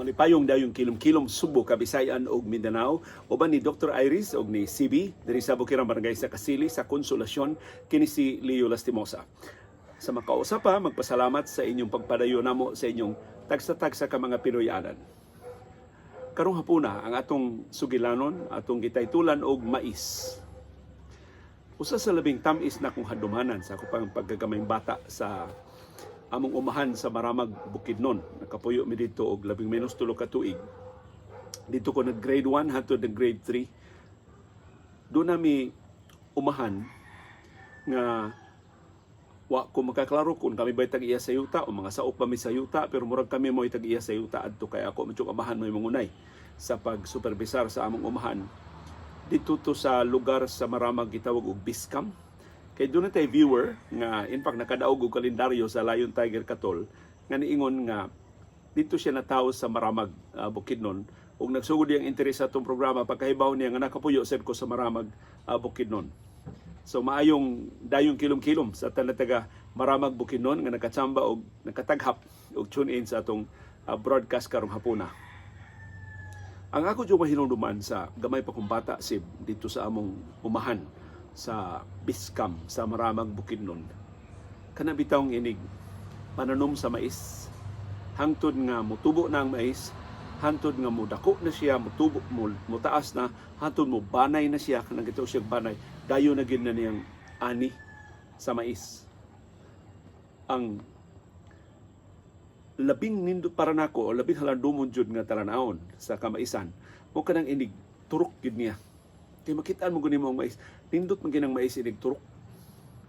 Malipayong dayong kilom-kilom Subo, Kabisayan ug Mindanao, uban ni Dr. Iris ug ni CB diri sa Bukirang Barangay sa Kasili sa Konsolasyon kini si Leo Lastimosa. Sa makausap pa, magpasalamat sa inyong pagpadayon namo sa inyong tagsa-tagsa ka mga Pinoyanan. Karong hapuna ang atong sugilanon, atong gitaytulan og mais. Usa sa labing tamis na kong hadumanan sa akong pagkagamay bata sa among umahan sa Maramag, Bukidnon. Nakapuyo mi dito og labing menos 3 ka tuig. Dito ko nag grade 1 hangtod nag grade 3. Doon nami umahan nga wa ko makaklaro kung kami ba'y tag-iya sa yuta o mga saop pa mi sa yuta, pero murag kami mo tag-iya sa yuta adto kay ako medyo amahan mo mangunay sa pag-supervisar sa among umahan. Dito to sa lugar sa Maramag gitawag og Biskam. Kay doon tay viewer nga in fact nakadaog og kalendaryo sa Lion Tiger Katol nga niingon nga dito siya natawo sa Maramag, Bukidnon, ug nagsugod diyang interes sa atong programa pagkahibaw niya nga nakapuyo sad ko sa Maramag, Bukidnon. So maayong dayong kilom-kilom sa taga Maramag, Bukidnon nga nakatsamba og nakataghap og tune in sa atong broadcast karong hapuna. Ang ako dyo mahinungduman sa gamay pa kong bata sib dito sa among umahan sa Biskam sa Maramag, Bukidnon. Kana bitawng inig pananom sa mais. Hangtod nga mutubo na ang mais, hangtod nga mudako na siya, mutubo mutaas na, hangtod mo banay na siya, kanang gitaw siya banay, dayo na gid na niyang ani sa mais. Ang labing nindot para nako o labing halandumon jud nga talanawon sa kamaisan, mo kanang inig turok gid niya. Kaya makitaan mo gani mo ang mais. Nindot man ginang mais inig turok.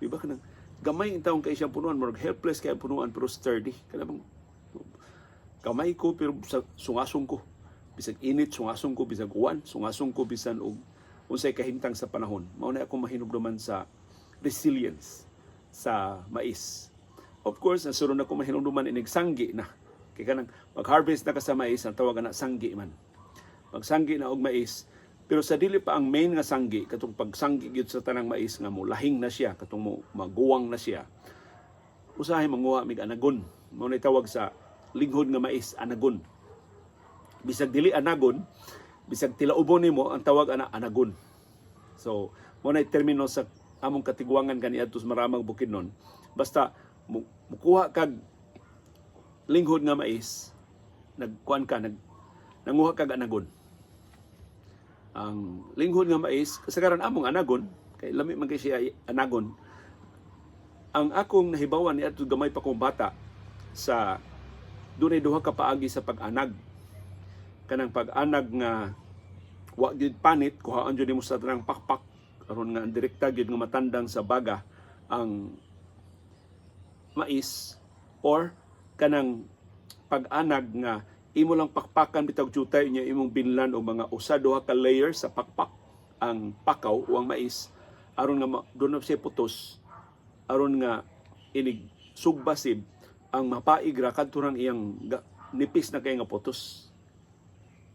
Diba ka nang gamay yung taong kay siyang punuan. Marag helpless kaya punuan pero sturdy. Kaya bang gamay ko pero sungasong ko. Bisag init, sungasong ko. Bisag uwan, sungasong ko. Bisan og unsay kahimtang sa panahon. Mauna ako mahinugduman sa resilience sa mais. Of course, nasunod ako mahinugduman inig sanggi na. Kaya kanang mag-harvest na ka sa mais, ang tawagan na sanggi man. Magsanggi na og mais, pero sa dili pa ang main nga sanggi, katong pagsanggi gyud sa tanang mais nga mo lahing na siya, katong mo maguwang na siya. Usahay manguha mig anagon. Mao na tawag sa linghod nga mais, anagon. Bisag dili anagon, bisag tilaubon nimo ang tawag ana anagon. So, mao na termino sa among katigwangan kaniadto sa Maramag, Bukidnon. Basta mukuha kag linghod nga mais, nagkuan ka nanguha kag anagon. Ang linghod nga mais, kasagaran among anagon, kay lami man kay siya anagon. Ang akong nahibawan ni adto gamay pa kong bata sa dunay duha ka paagi sa pag-anag. Kanang pag-anag nga wa gyud panit, kuhaan jud nimo sa tanang pakpak aron nga direkta gyud nga matandang sa baga ang mais, or kanang pag-anag nga imo lang pakpakan bitag jutay niya imong binlan o mga usa duha ka layer sa pakpak ang pakaw o ang mais aron nga doon siya putos aron nga inig sugbasib ang mapaig ra kadto iyang nipis na kay nga putos.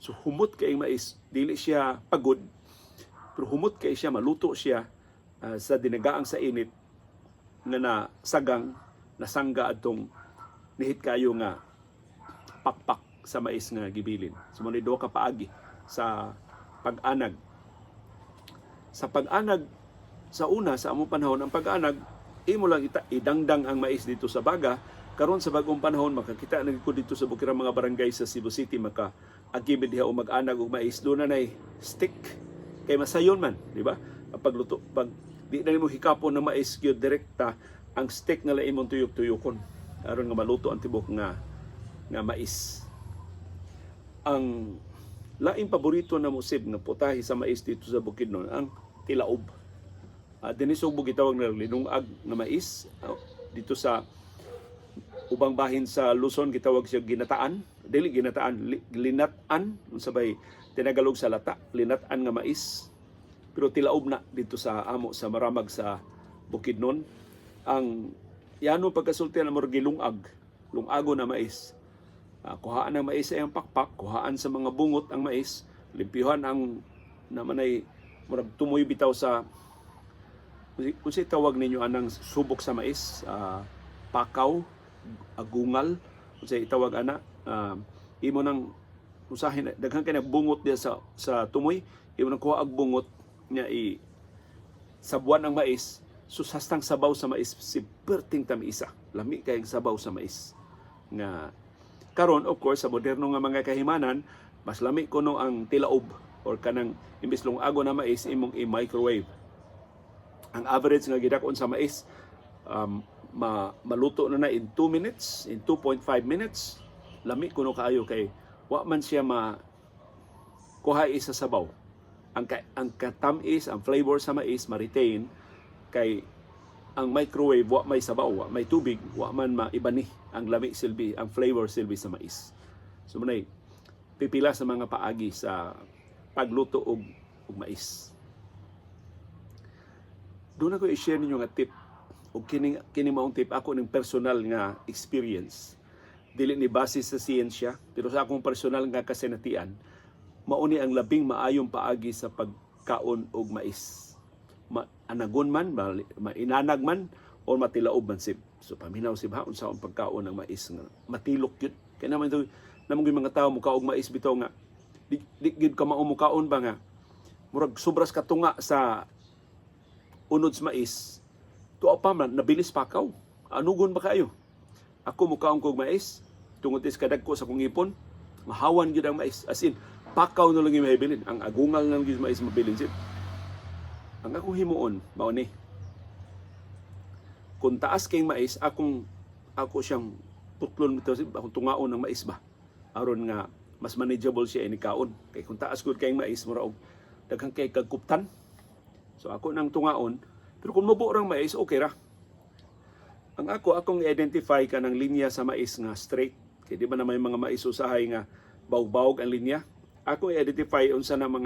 So humot kay mais, dili siya pagod pero humot kay siya, maluto siya sa dinagaang sa init nga nasagang nasangga adtong nihit kayo nga pakpak sa mais nga gibilin. Sumunod do ka paagi sa pag-anag. Sa pag-anag sa una sa among panahon, ang pag-anag imo lang idangdang ang mais dito sa baga. Karon sa bagong panahon makakita na ko dito sa bukirang mga barangay sa Cebu City maka-agibid diha o mag-anag og mais do na nay stick kay masayon man, di ba? Pagluto pag di na nimo hikapon na mais gyud direkta ang stick nga imong tuyok-tuyokon aron nga maluto ang tibok nga mais. Ang laing paborito na musib nga putahe sa mais dito sa Bukidnon ang tilaob. Dinisog mo gitawag na linungag na mais. Dito sa ubang bahin sa Luzon gitawag siya ginataan. Dili ginataan, linatan. Unsabay tinagalog sa lata, linatan nga mais. Pero tilaob na dito sa amo sa Maramag sa Bukidnon. Ang yano pagkasulti na murag gilungag, lungago na mais. Kuhaan ang mais ay ang pakpak, kuhaan sa mga bungot ang mais, limpihan ang naman ay murag tumoy bitaw sa kung siya tawag ninyo anang subok sa mais, pakaw, agungal, kung siya itawag ana, imo nang usahin daghan kay bungot diya sa tumoy, imo nang kuha og bungot nya sabuan ang mais, susastang sabaw sa mais si perting tamisa. Lami kay sabaw sa mais. Nga karon of course sa moderno nga mga kahimanan, mas lami kuno ang tilaob or kanang imbis lungago na mais imong i-microwave. Ang average nga gidakon sa mais maluto na in 2 minutes, in 2.5 minutes. Lami kuno kaayo kay wa man siya kuha isa sabaw. Ang katamis, ang flavor sa mais ma-retain kay ang microwave wa may sabaw, wa may tubig, wa man maibani ang lami silbi, ang flavor silbi sa mais. So manay pipila sa mga paagi sa pagluto og mais. Doon ako i-share ninyo nga tip o kini maong tip ako ng personal nga experience. Dili ni base sa siyensya, pero sa akong personal nga kasinatian, mauni ang labing maayong paagi sa pagkaon og mais. Anagon man, mainanag man, o matilaob man sib. So paminaw sib ha, unsa ang pagkaon ng mais nga matilok yun. Kaya naman ito, namang mga tao mukaog mais bitaw nga, di gid ka maumukaon ba nga, murag sobras katunga sa unod sa mais, tuwa pa man, nabilis pakaw. Anugon ba kayo? Ako mukaong kog mais, tungod is kadag ko sa kong ipon, mahawan yun ang mais. As in, pakaw na lang yung mahibilin. Ang agungal na lang yung mais mabilin siya. Ang akong himuon, mao ni. Kung taas kayong mais, ako siyang putlon bitaw siya, akong tungaon ng mais ba? Aron nga, mas manageable siya inikaon. Kaya kung taas ko kayong mais, muraog, daghang kay kagkuptan. So ako nang tungaon, pero kung mabuo rang mais, okay ra. Akong identify ka ng linya sa mais nga straight. Kaya di ba na may mga mais usahay nga bawg-bawg ang linya? Ako identify unsa man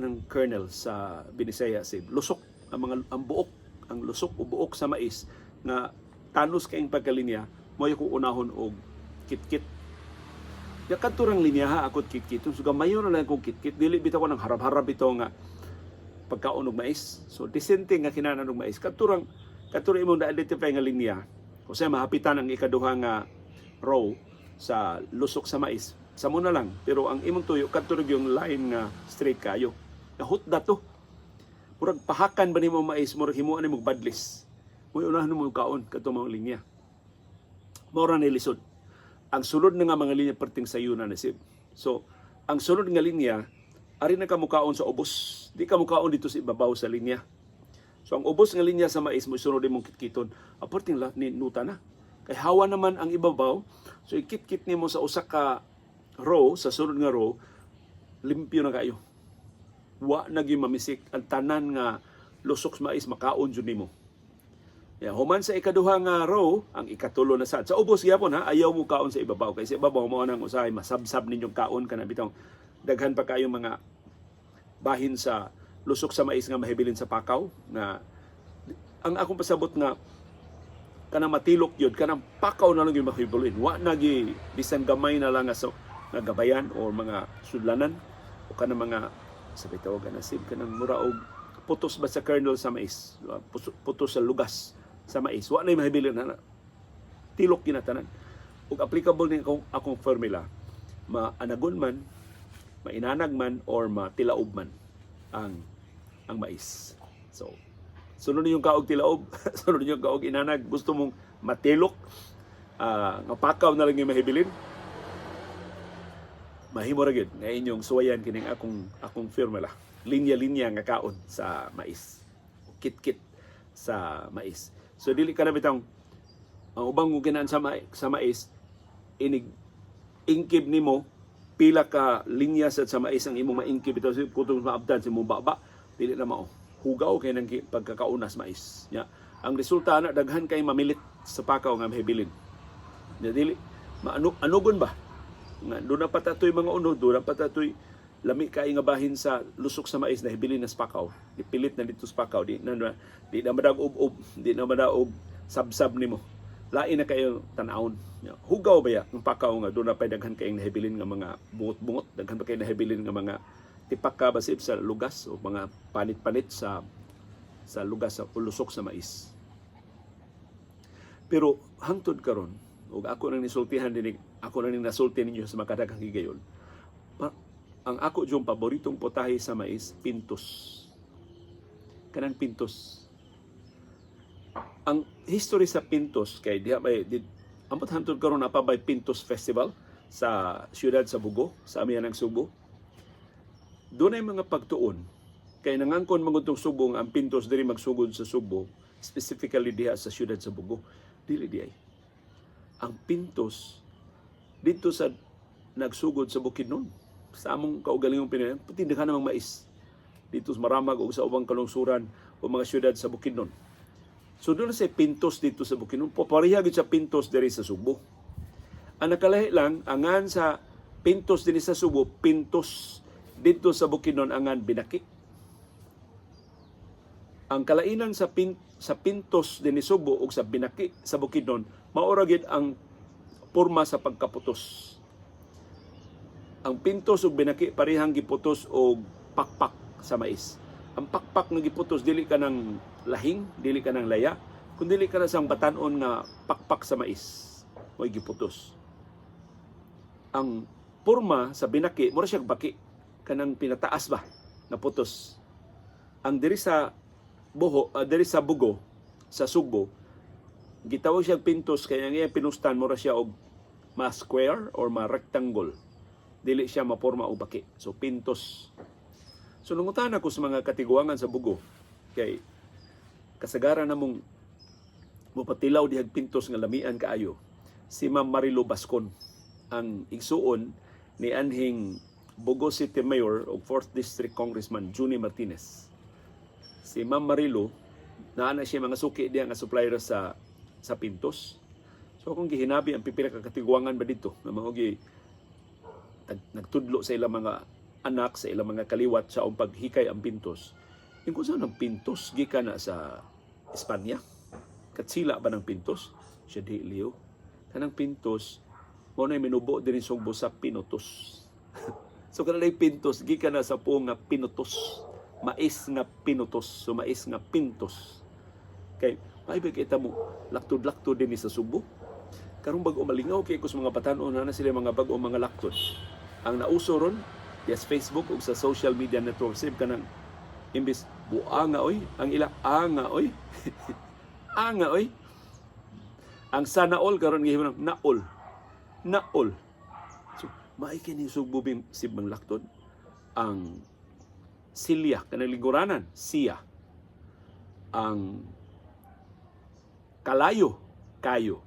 ang kernel sa Binisaya si lusok ang buok, ang lusok o buok sa mais nga tanos kayong pagkalinya, mo ko unahon og kitkit. Ya kadturang linya ha ako kitkit. So gamayo na lang kong kitkit, dili bitaw ko nang harap-harap ito nga pagkaon og mais. So disente nga kinanan og mais. Kadturang imong na-identify nga linya, kung sa'yo mahapitan ang ikaduha nga row sa lusok sa mais, sa muna lang. Pero ang imong tuyo, kadturog yung line nga straight kayo. Nahut dato. Murag pahakan ba ni mo mais, murag himuan ni mo badlis. Muy unahan mo kaon, katong mga linya. Mura na ilisod. Ang sulod na nga mga linya perting sayunan na sib. So, ang sulod nga linya, ari na ka mukaon sa ubos. Di ka mukaon dito sa ibabaw sa linya. So ang ubos nga linya sa mais mo sunod imong kitkiton, aporting ni nuta na. Kay hawa naman ang ibabaw, so ikit-kit nimo sa usa ka row, sa sunod nga row, limpyo na kayo. Wa naging mamisik ang tanan nga lusok sa mais makaon jud nimo. Human sa ikaduha nga row, ang ikatulo na sad. Sa ubos gyapon ha, ayaw mo kaon sa ibabaw kay sa ibabaw mo nang usahay masabsab ninyong kaon kana bitong daghan pa kayo mga bahin sa lusok sa mais nga mahibilin sa pakaw na ang akong pasabot nga kanang matilok yun, kanang pakaw na lang yung mahibilin. Wa nagi bisan gamay na lang nga gabayan o mga sudlanan o kanang mga sabi tawagan na sib kanang mura og putos ba sa kernel sa mais, putos sa lugas sa mais. Wa na mahibilin na tilok ginatanan. Ug applicable ni akong formula, maanagon man, mainanag man or matilaob man ang mais. So, sunod yung kaog tilaob, sunod yung kaog inanag, gusto mong matilok, nga pakaw na lang yung mahibilin, mahimo ra gyud nga inyong suwayan kining akong formula. Linya-linya nga kaon sa mais. Kit-kit sa mais. So dili ka na bitang ang ubang mo ginaan sa mais, ingkib nimo pila ka linya sa mais ang imong maingkib ito kung maabdan sa imong baba, dili na mao. Hugaw kay nang pagkakaunas mais. Ya. Ang resulta na daghan kay mamilit sa pakaw nga mahibilin. Dili anugon ba? Nga do na patatoy mga unod, do na patatoy lami kay nga bahin sa lusok sa mais na hibilin na sa pakaw. Dipilit na dito sa pakaw, di na madag ub-ub, di na madag sab-sab nimo. Lain na kayo tanawon. Hugaw ba ya ang pakaw nga do na pay daghan kay nahibilin nga mga bungot-bungot, daghan pa kay nahibilin nga mga tipaka basip sa lugas o mga panit-panit sa lugas sa lusok sa mais. Pero hangtod karon ug ako nang nisultihan din, ako nang nasulti ninyo sa makadaghang higayon. Ang ako yung paboritong putahe sa mais, pintos. Kanang pintos. Ang history sa pintos kay diha may ambot hantod karon na pa by Pintos Festival sa siyudad sa Bugo, sa amihan ng Subo. Doon ay mga pagtuon kay nangangkon magudtong Subo ang pintos diri magsugod sa Subo, specifically diha sa siyudad sa Bugo. Dili di ay. Ang pintos dito sa nagsugod sa Bukidnon, sa among kaugalingong Pinoy, tindahan namang mais dito sa Maramag o sa ubang kalungsuran o mga siyudad sa Bukidnon. So doon sa pintos dito sa Bukidnon, pareha gid sa pintos diri sa Subo. Ang nakalahi lang, angan sa pintos din sa Subo, pintos dito sa Bukidnon angan binaki. Ang kalainan sa pintos din ni Subo ug sa binaki sa Bukidnon, maura gid ang porma sa pagkaputos. Ang pintos ug binaki parehang giputos og pakpak sa mais. Ang pakpak nga giputos dili ka ng lahing, dili ka ng laya, kundi dili ka na sang batanon nga pakpak sa mais. Mo'y giputos. Ang porma sa binaki, mura siyang baki, kanang pinataas ba, na putos. Ang diri sa diri sa Bugo, sa Subo, gitawag siyang pintos, kaya nga pinustan, mura siya og ma-square or ma-rectangle. Dili siya maporma o baki. So, pintos. So, nangutan ako sa mga katiguangan sa Bugo, kay kasagaran namong mupatilaw dihag pintos nga lamian kaayo. Si Ma'am Marilo Bascon, ang igsuon ni anhing Bugo City Mayor o 4th District Congressman Juni Martinez. Si Ma'am Marilo, naana siya mga suki diya nga supplier sa pintos. So kung gihinabi ang pipila ka katiguangan ba dito na mahugi nagtudlo sa ilang mga anak, sa ilang mga kaliwat sa paghikay ang pintos. Yung kung saan ang pintos, gikan na sa Espanya. Katsila ba ng pintos? Siya di liyo. Kanang pintos, mo na minubo din yung sungbo sa pinutos. So kanang pintos, gikan na sa po nga pinutos. Mais nga pinutos. So mais nga pintos. Kay, maibig kita mo, laktod-laktod din sa Subo. Karong bago malingaw kay kus mga batanon na sila mga bago mga laktod. Ang nauso ron, yes, Facebook ug sa social media network save kanang imbis buanga oy, ang ila anga oy. Anga oy. Ang sana all karon gihimo naol. Naol. So maay kini sugbubing sibang laktod ang silya kanang liguranan siya. Ang kalayo kayo.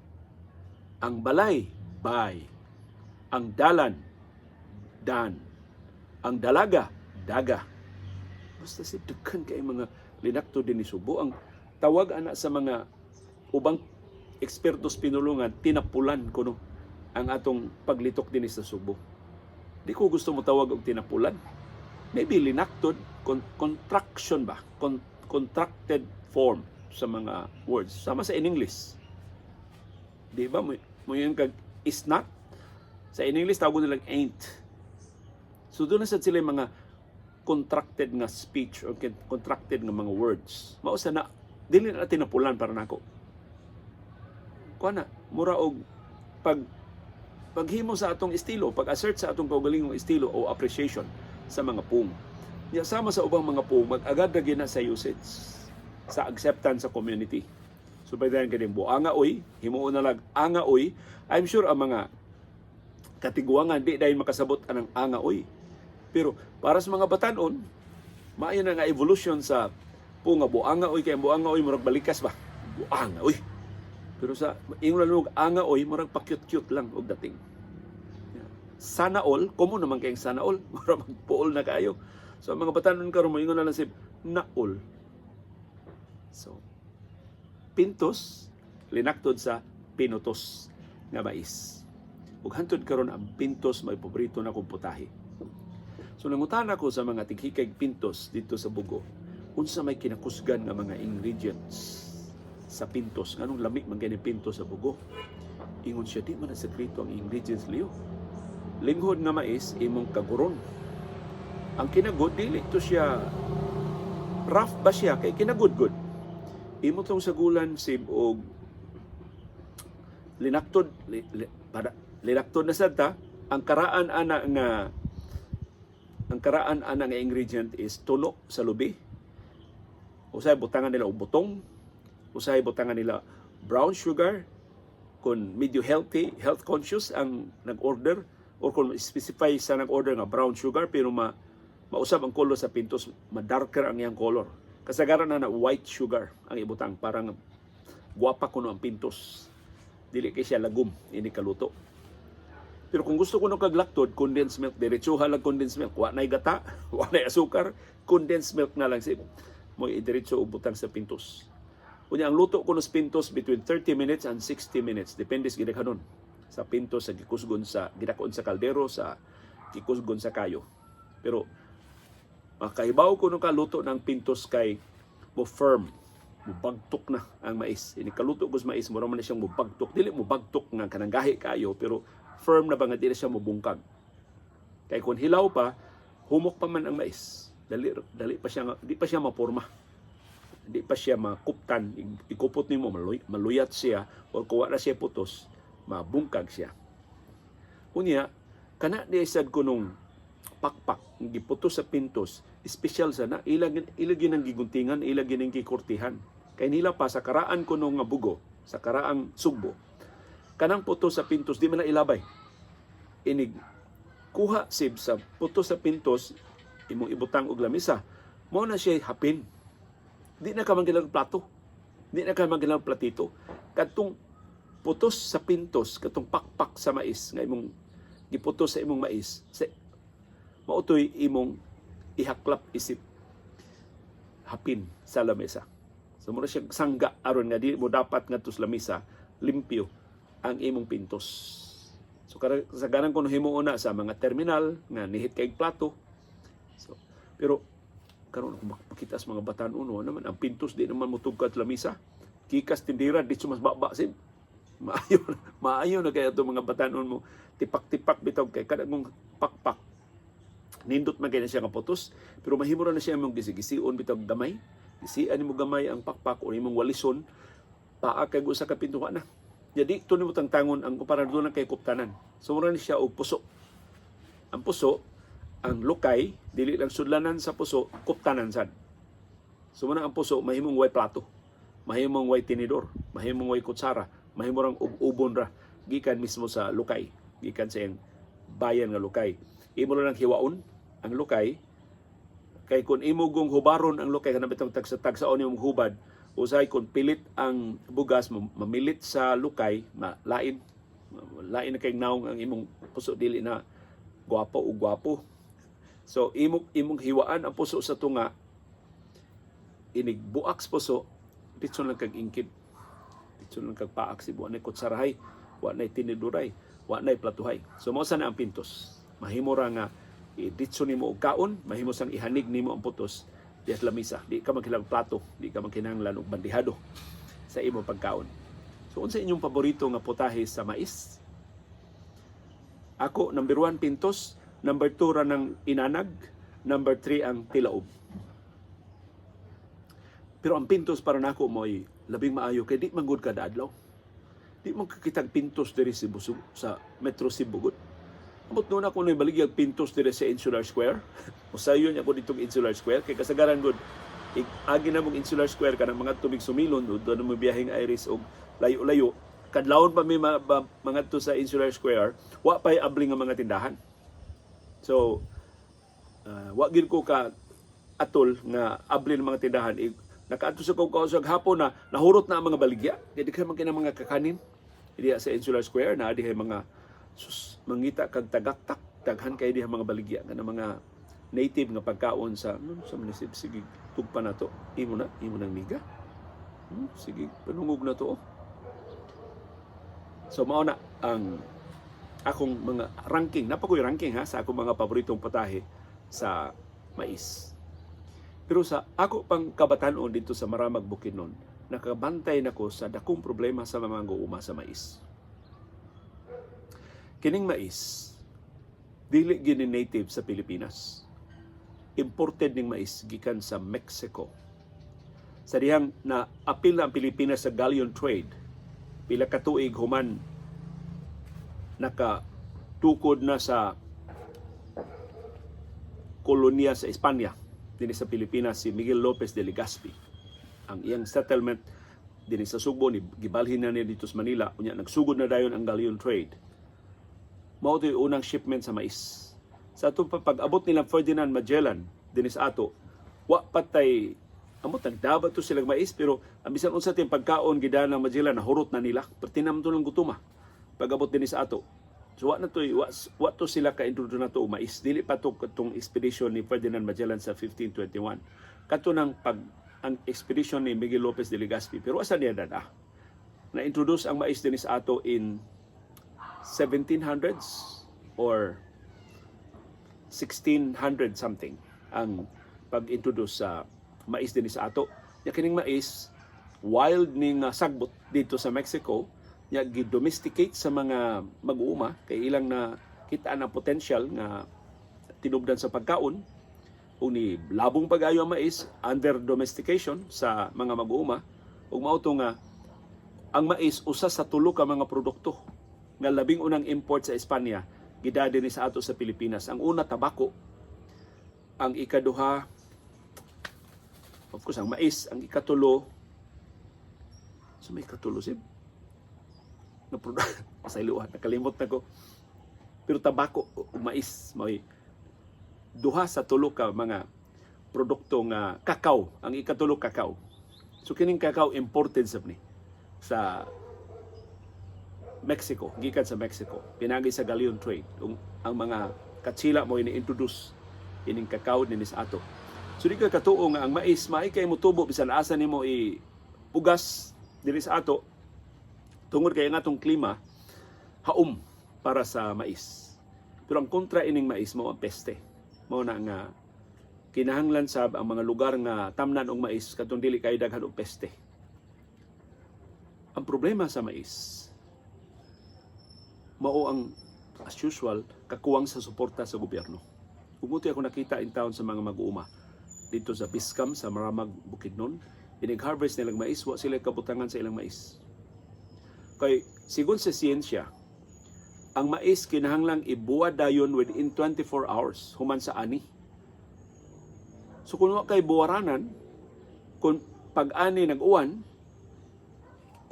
Ang balay, bay. Ang dalan, dan. Ang dalaga, daga. Basta si daghan kay mga linakto din ni Subo. Ang tawag ana sa mga ubang ekspertos pinulungan, tinapulan kuno ang atong paglitok din sa Subo. Di ko gusto mo tawag og tinapulan. Maybe linaktod, contraction ba? Contracted form sa mga words. Sama sa in English. Di ba? Mo yung kag is not. Sa in English, tawag nilang ain't. So doon na sa sila mga contracted nga speech or contracted nga mga words. Mausa na, dili na tinapulan para nako. Kuha na, mura og paghimo sa atong estilo, pag-assert sa atong kaugalingong estilo o appreciation sa mga pung. Ya sama sa ubang mga pung, mag-agad na gina sa usage, sa acceptance sa community. So by then kaning buanga oy, himuon na lag anga oy. I'm sure ang mga katiguangan di dahil makasabot anang anga oy. Pero para sa mga batanon, maayo na nga evolution sa punga buanga oy kay buanga oy murag balikas ba. Buanga oy. Pero sa ingon lang anga oy murag pa-cute-cute lang og dating. Sana all, komo naman kay sana all, murag magpuol na kayo. So ang mga batanon karon mo ingon na lang si naol. So pintos linaktod sa pinutos nga mais. Ug hantod karon ang pintos may paborito na kong putahe. So nangutan ako sa mga tighikay pintos dito sa Bugo. Unsa may kinakusgan nga mga ingredients sa pintos? Nganong lami man kini pintos sa Bugo? Ingon siya di man na sekreto ang ingredients liyo. Linghod nga mais imong kaguron. Ang kinagod dili to siya rough ba siya kay kinagudgod. Imo tong sagulan sib og linaktod linaktod na sad ta ang karaan ana nga ingredient is tulo sa lubi. Usay butangan nila og butong, usay butangan nila brown sugar kung medyo health conscious ang nag-order, or kung specify sa nag-order nga brown sugar pero mausab ang color sa pintos, ma-darker ang iyang color. Kasagaran na white sugar ang ibutang, parang guwapa kuno ang pintos. Dili kay siya lagom ini kaluto. Pero kung gusto ko kag laktod, condensed milk, diretsuha lang condensed milk. Wa nay gata, wa nay asukar, condensed milk na lang si mo idiretso ubutang sa pintos. Kunya ang luto kuno sa pintos between 30 minutes and 60 minutes, depende sa gidaghanon. Sa pintos sa gikusgon sa gidakon sa kaldero, sa gikusgon sa kayo. Pero makahibaw ko nung kaluto ng pintos kay mo firm, mubagtok na ang mais. Ini kaluto ko sa mais, mura man na siyang mubagtok. Dili mubagtok nga kanang gahi kayo, pero firm na ba nga dili siya mubungkag. Kaya kung hilaw pa, humok pa man ang mais. Dali pa siya, di pa siya maporma. Di pa siya makuptan. Ikupot nimo maluyat siya, o kuha na siya putos, mabungkag siya. Unya, kana di sad ko nung pakpak, giputos sa pintos, espesyal sana, ilagin ang giguntingan, ilagin ang gikurtihan. Kaya nila pa sa karaan ko nung nga bugo, sa karaang sugbo, kanang putos sa pintos, di man na ilabay. Inig, kuha sib sa putos sa pintos, imong ibutang og lamisa, mo na siya hapin. Di na ka magilang plato. Di na ka magilang platito. Katong putos sa pintos, katong pakpak sa mais, nga imong giputos sa imong mais, mautoy imong ihaklap isip hapin sa lamesa. So muna siya sangga aron nga di mo dapat ngadto sa lamesa limpyo ang imong pintos. So kasagaran ko himo una sa mga terminal nga nihit kay plato. So pero karon kung makita sa mga batan-on naman ang pintos di naman motugkad sa lamesa. Kikas tindira dito mas baba sin. Maayo na kaya itong mga batanon mo tipak-tipak bitaw kay kada mong pakpak nindot man kay na siya nga putos, pero mahimo ra na siya imong gisigisiun bitaw gamay. Gisian nimo gamay ang pakpak o imong walison, paa kay usa ka pintuha na. Jadi ito nimo tangtangon ang operador na kay kuptanan. So mura ni siya og puso. Ang puso, ang lukay, dili lang sudlanan sa puso, kuptanan sad. So muna ang puso, mahimong way plato, mahimong way tinidor, mahimong way kutsara, mahimo rang ubon ra gikan mismo sa lukay, gikan sa iyang bayan nga lukay. Imo lang hiwaon ang lukay, kay kun imo gong hubaron ang lukay kanang bitong tagsa-tagsaon imong hubad, usay kun pilit ang bugas mamilit sa lukay, lain na kay naong ang imong puso, dili na gwapo o gwapo. So imong hiwaan ang puso sa tunga, inig buak sa puso, pitson lang kag ingkid, pitson lang kag paak si buwan na kutsarahay, wa na tiniduray, wa na platuhay. So mao sana ang pintos. Mahimo ra nga iditso nimo og kaon, mahimo sang ihanig nimo ang putos diha sa lamisa. Di ka magkilang plato, di ka magkinahanglan og bandihado sa imong pagkaon. So unsa inyong paborito nga putahe sa mais? Ako number 1 pintos, number 2 ra ng inanag, number 3 ang tilaob. Pero ang pintos para nako mo'y labing maayo kay di man gud kada adlaw. Di mo kakitag pintos diri sa Metro Cebu gud. Amot noon ako nung baligyag pintos diri sa Insular Square. Usayon ako ditong Insular Square. Kaya kasagaran good, agi na mong Insular Square ka ng mga tubig sumilon, doon mo biyaheng Iris o layo-layo. Kadlawon pa may mga to sa Insular Square, wa pa'y abling nga mga tindahan. So, wa gid ko ka atol nga abli ng mga tindahan. Nakaadto sa kausag hapon na nahurot na ang mga baligya. Di ka man kinang mga kakanin. Diya sa Insular Square, na dihay mga mangita kag tagaktak, daghan kay diha mga baligya nga mga native nga pagkaon sa munisip. Sige, tugpa na to. Imo nang miga. Sige, panungog na to. So mao na ang akong mga ranking. Napakoy ranking ha sa akong mga paboritong putahe sa mais. Pero sa ako pang kabatanon dito sa Maramag Bukidnon, nakabantay nako sa dakong problema sa mga guuma sa mais. Kining mais, dili gini native sa Pilipinas. Imported ning mais gikan sa Mexico. Sa dihang na apil na ang Pilipinas sa galleon trade, pila ka tuig human nakatukod na sa kolonya sa Espanya dinhi sa Pilipinas si Miguel Lopez de Legazpi. Ang iyang settlement dinhi sa Sugbo ni gibalhin na niya dito sa Manila, unya nagsugod na dayon ang galleon trade. Mao to'y unang shipment sa mais. Sa ato pag-abot nilang Ferdinand Magellan dinhi sa ato, wa patay amot nagdabat to silang mais, pero ang bisan unsa tiyang pagkaon gidaan ng Magellan nahurot na nila, pertinam to lang gutuma pag-abot dinhi sa ato. So wa to sila ka-introduce na to og mais. Dili pa to katong expedition ni Ferdinand Magellan sa 1521. Kato ng ang expedition ni Miguel Lopez de Legazpi. Pero asa niya dada? Na-introduce ang mais din sa ato in 1700s or 1600 something ang pag-introduce sa mais din sa ato. Ya kining mais wild ning sagbot dito sa Mexico, ya gi-domesticate sa mga mag-uuma kay ilang na kitaan ang potential nga tinubdan sa pagkaon ug ni labong pag-ayo ang mais under domestication sa mga mag-uuma ug mao to nga ang mais usa sa tulo ka mga produkto nga labing unang import sa Espanya gidadi ni sa ato sa Pilipinas. Ang una tabako, ang ikaduha of course ang mais, ang ikatulo so may katulo sib na product sa iluhan, nakalimot na ko. Pero tabako o mais, may duha sa tulo ka mga produkto nga kakao, ang ikatulo kakao. So kining kakao imported sab ni sa Mexico, gikan sa Mexico, pinagi sa galleon trade. Ang mga katsila mo ini-introduce ining kakao dinhi sa ato. So di ka katuo nga ang mais maay kay motubo bisan asa nimo i-ugas dinhi sa ato. Tungod kay nga itong klima, haom para sa mais. Pero ang kontra ining mais mo ang peste. Mao na nga kinahanglan sab ang mga lugar nga tamnan og mais katong dili kay daghan og peste. Ang problema sa mais mao ang as usual kakuwang sa suporta sa gobyerno. Umuti ako nakita in town sa mga mag-uuma dito sa Biscam sa Maramag Bukidnon, inig-harvest nilang mais, wa sila kabutangan sa ilang mais. Kay sigon sa siyensya, ang mais kinahanglang ibuwa dayon within 24 hours human sa ani. So kung wa kay buwaranan, kung pag-ani nag-uwan,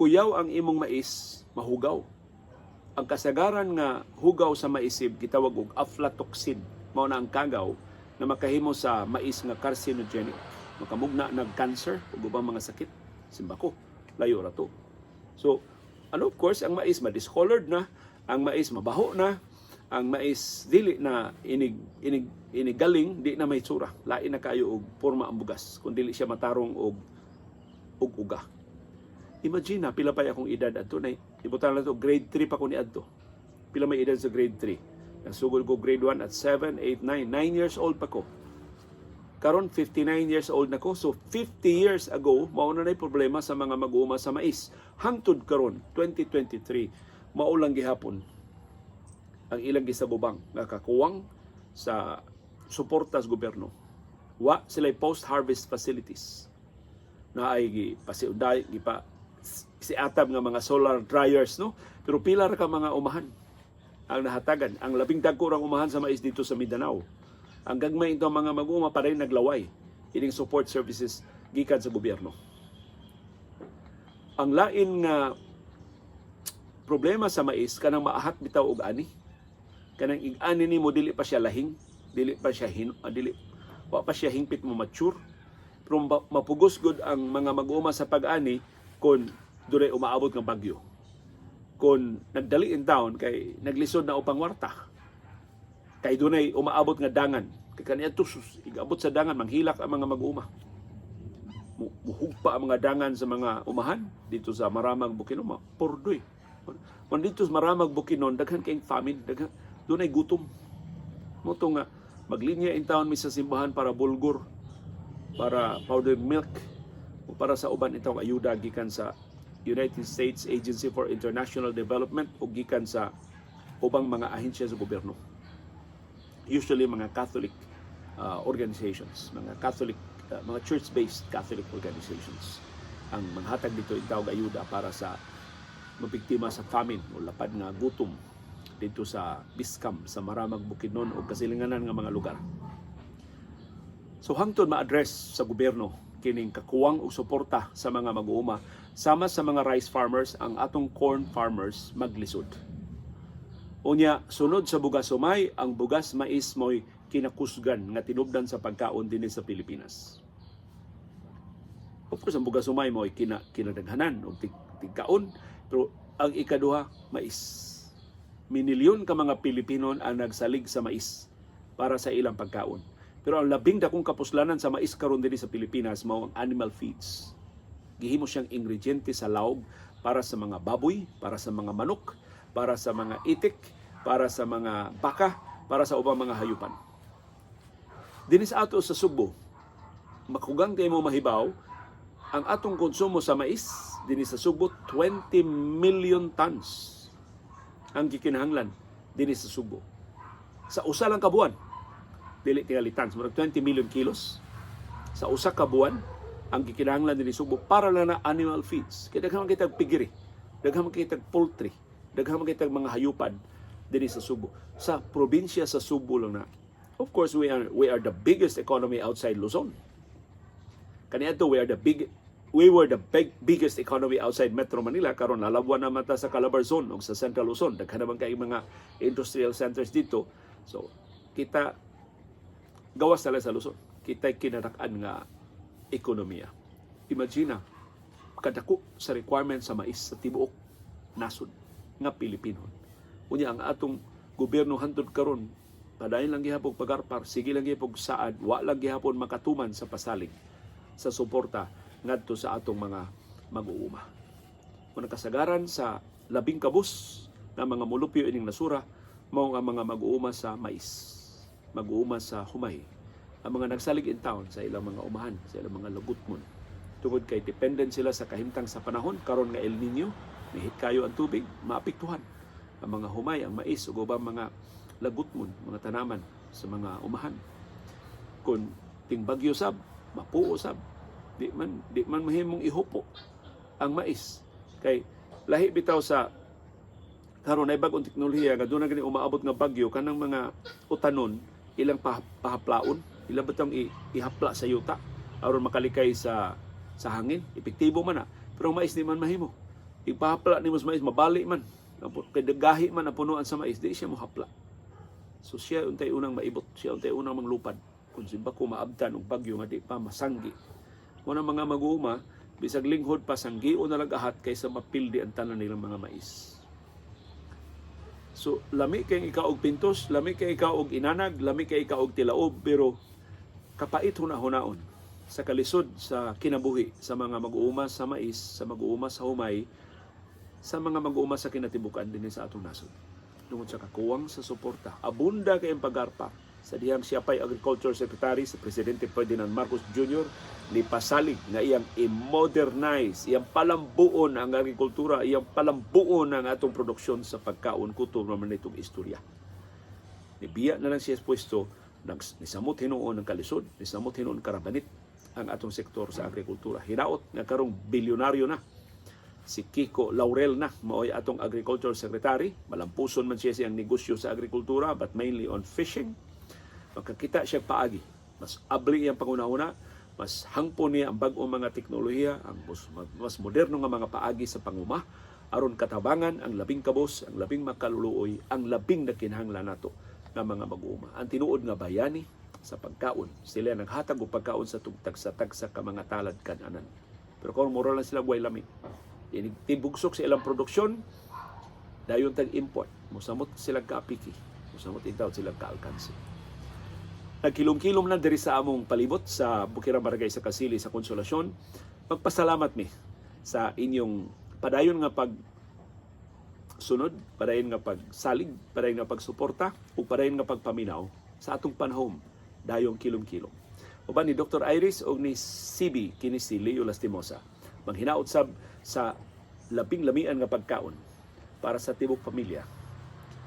kuyaw ang imong mais, mahugaw. Ang kasagaran nga hugaw sa maisib gitawag og aflatoxin, mao na ang kagaw na makahimo sa mais nga carcinogenic, makamugna nag cancer ug ubang mga sakit, simbako, layo ra to. So of course, ang mais ma-discolored na, ang mais mabaho na, ang mais dili na inigaling, di na may tsura. Lain na kayo og porma ang bugas, kung dili siya matarong og uga. Imagine na, pila pa akong edad ato na, ibutan na to, grade 3 pa ko ni adto. Pila may edad sa grade 3. Nasugod ko grade 1 at 7, 8, 9. 9 years old pa ko. Karon 59 years old na ko. So 50 years ago, mao na nay problema sa mga mag-uuma sa mais. Hangtod karon 2023, mao lang gihapon ang ilang gisabubang nga kakuwang sa suporta sa gobyerno. Wa sila post-harvest facilities na ay pasiuday gipa siatab nga mga solar dryers, no? Pero pila ra ka mga umahan ang nahatagan. Ang labing dagko rang umahan sa mais dito sa Mindanao. Ang gagmay ito mga mag-uuma pa rin naglaway ining support services gikan sa gobyerno. Ang lain nga problema sa mais kanang maahat bitaw og ani. Kanang ig-ani nimo dili pa siya lahing, dili pa siya wa pa siya hingpit mo mature. Pero mapugos gud ang mga mag-uuma sa pag-ani kung dunay umaabot nga bagyo. Kung nagdali in town kay naglisod na upang warta. Kay dunay umaabot nga dangan. Kay kaniya tusus, igabot sa dangan, manghilak ang mga mag-uuma. Muhugpa ang mga dangan sa mga umahan dito sa Maramag Bukidnon. Pordoy. Kung dito sa Maramag Bukidnon, daghan kayong famine, dunay gutom. Moto nga, maglinya in town mi sa simbahan para bulgur, para powdered milk, o para sa uban itong ayuda gikan sa United States Agency for International Development o gikan sa ubang mga ahensya sa gobyerno. Usually mga Catholic organizations, mga Catholic, mga church-based Catholic organizations ang manghatag dito itawag ayuda para sa mabiktima sa famine o lapad nga gutom dito sa Biskam, sa Maramag, Bukidnon o kasilinganan nga mga lugar. So hangtod ma-address sa gobyerno kining kakuwang o suporta sa mga mag-uuma sama sa mga rice farmers, ang atong corn farmers maglisod. Unya, sunod sa bugas sumay, ang bugas mais mo'y kinakusgan nga tinubdan sa pagkaon din sa Pilipinas. Of course, ang bugas sumay mo'y kinadaghanan o tigkaon, pero ang ikaduha, mais. Minilyon ka mga Pilipino ang nagsalig sa mais para sa ilang pagkaon. Pero ang labing dakong kapuslanan sa mais karon din sa Pilipinas mao ang animal feeds. Gihimo siyang ingrediente sa laog para sa mga baboy, para sa mga manok, para sa mga itik, para sa mga baka, para sa ubang mga hayupan. Dinis ato sa Subo, makugang kayo mo mahibaw, ang atong konsumo sa mais, dinis sa Subo, 20 million tons ang gikinahanglan dinis sa Subo. Sa usa lang ka buwan, dili tingali tons, 20 million kilos. Sa usa ka buwan, ang gikinahanglan dinis sa Subo para lang na animal feeds. Kaya daghan man kitag pigiri, daghan man kitag poultry, daghan man kitag mga hayupan din sa Subo. Sa probinsya sa Subo lang na. Of course, we are the biggest economy outside Luzon. Kaniadto we were the biggest economy outside Metro Manila, karon nalabwan na mata sa Calabarzon o sa Central Luzon. Daghan naman kay mga industrial centers dito. So, kita gawas tala sa Luzon. Kita kinarakan nga ekonomiya. Imagine kadako sa requirement sa mais sa tibuok nasod nga Pilipino. Unya ang atong gobyerno hantod karon padayon lang gihapon pagarpar, sige lang gihapon saad, wa lang gihapon makatuman sa pasalig sa suporta ngadto sa atong mga mag-uuma. Kung kasagaran sa labing kabus na mga mulupyo ining nasura, mao nga mga mag-uuma sa mais, mag-uuma sa humay, ang mga nagsalig in town sa ilang mga umahan, sa ilang mga lagutmon. Tungod kay dependent sila sa kahimtang sa panahon, karon nga El Nino, nihit kayo ang tubig, maapektuhan ang mga humay, ang mais, ug ubang mga lagutmon, mga tanaman sa mga umahan. Kung tingbagyo sab, mapuo sab, di man mahimong ihupo ang mais. Kay lahi bitaw sa karon ay bag-ong teknolohiya nga doon na gani umaabot nga bagyo kanang mga utanon ilang pahaplaon, ilang batang ihapla sa yuta aron makalikay sa hangin. Epektibo man na, pero ang mais di man mahimo. Ipahapla ni mas mais mabali man, kay dagahi man ang punuan sa mais, di siya mohapla. So siya untay unang maibot, siya untay unang manglupad kung simba ko maabtan og bagyo nga di pa masanggi. Muna mga mag-uuma, bisag linghod pa sanggion na lang ahat kaysa mapildi ang tanan nilang mga mais. So lami kay ikaw og pintos, lami kay ikaw og inanag, lami kay ikaw og tilaob, pero kapait hunahunaon sa kalisod sa kinabuhi sa mga mag-uuma sa mais, sa mag-uuma sa humay, sa mga mag-uuma sa kinatibukan din sa atong nasod. Tungod sa kakuwang sa suporta, abunda kay ang pagarpa sa dihang siya pa'y Agriculture Secretary sa Presidente Ferdinand Marcos Jr. ni pasalig na iyang i-modernize, iyang palambuon ang agrikultura, iyang palambuon ang atong produksyon sa pagkaon kuto naman itong istorya. Nibiya na lang siya pwesto, nisamot hinuon ng kalisod, nisamot hinuon karabanit ang atong sektor sa agrikultura. Hinaot nga karong bilyonaryo na si Kiko Laurel na maoy atong Agriculture Secretary. Malampuson man siya siyang negosyo sa agrikultura but mainly on fishing. Magkakita siya paagi. Mas abli iyang panguna-una, mas hangpon niya ang bag-ong mga teknolohiya, ang mas moderno nga mga paagi sa panguma, aron katabangan ang labing kabos, ang labing makaluluoy, ang labing nakinahanglan nato nga mga mag-uuma. Ang tinuod nga bayani sa pagkaon, sila naghatag og pagkaon sa tugtagsa-tagsa ka mga talad kananan. Pero kung moral lang sila guay lami, tibugsok sa ilang produksyon, dayon tag import, musamot sila kaapiki, musamot intaw sila kaalkansi. Nagkilom-kilom lang diri sa among palibot sa Bukirang Barangay sa Kasili sa Konsolasyon. Magpasalamat mi sa inyong padayon nga pagsunod, padayon nga pagsalig, padayon nga pagsuporta, o padayon nga pagpaminaw sa atong panahon dayong kilom-kilom. Uban ni Dr. Iris o ni CB kini si Leo Lastimosa. Manghinaot sab sa labing-lamian nga pagkaon para sa tibok pamilya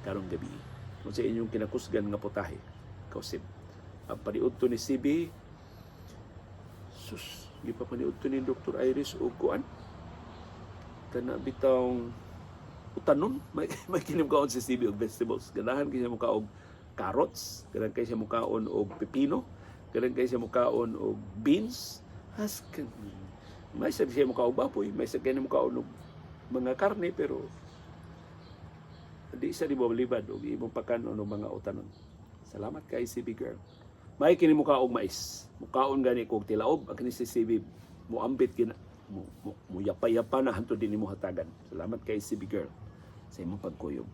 karong gabi. Kung sa inyong kinakusgan nga putahe, kausip. Ang paniudto ni CB, di pa paniudto ni Dr. Iris o kuan. Kana bitawng utanon, may kini mo kaon si CB og vegetables. Ganahan kay siya mo kaog carrots, ganahan kay siya mo kaon og pepino, ganahan kay siya mo kaon og beans. May sa siya mo kaog baboy, may sa kay mo kaon og mga karne, pero di sa di mo malibad og imong pakanon og mga utanon. Salamat kay CB girl. May kini mo kaog mais. Mukaon gani kog tilaob, ang kini si CB mo ambit kina mo yapay-yapa na hantud din mo hatagan. Salamat kay CB girl sa imong pagkuyog.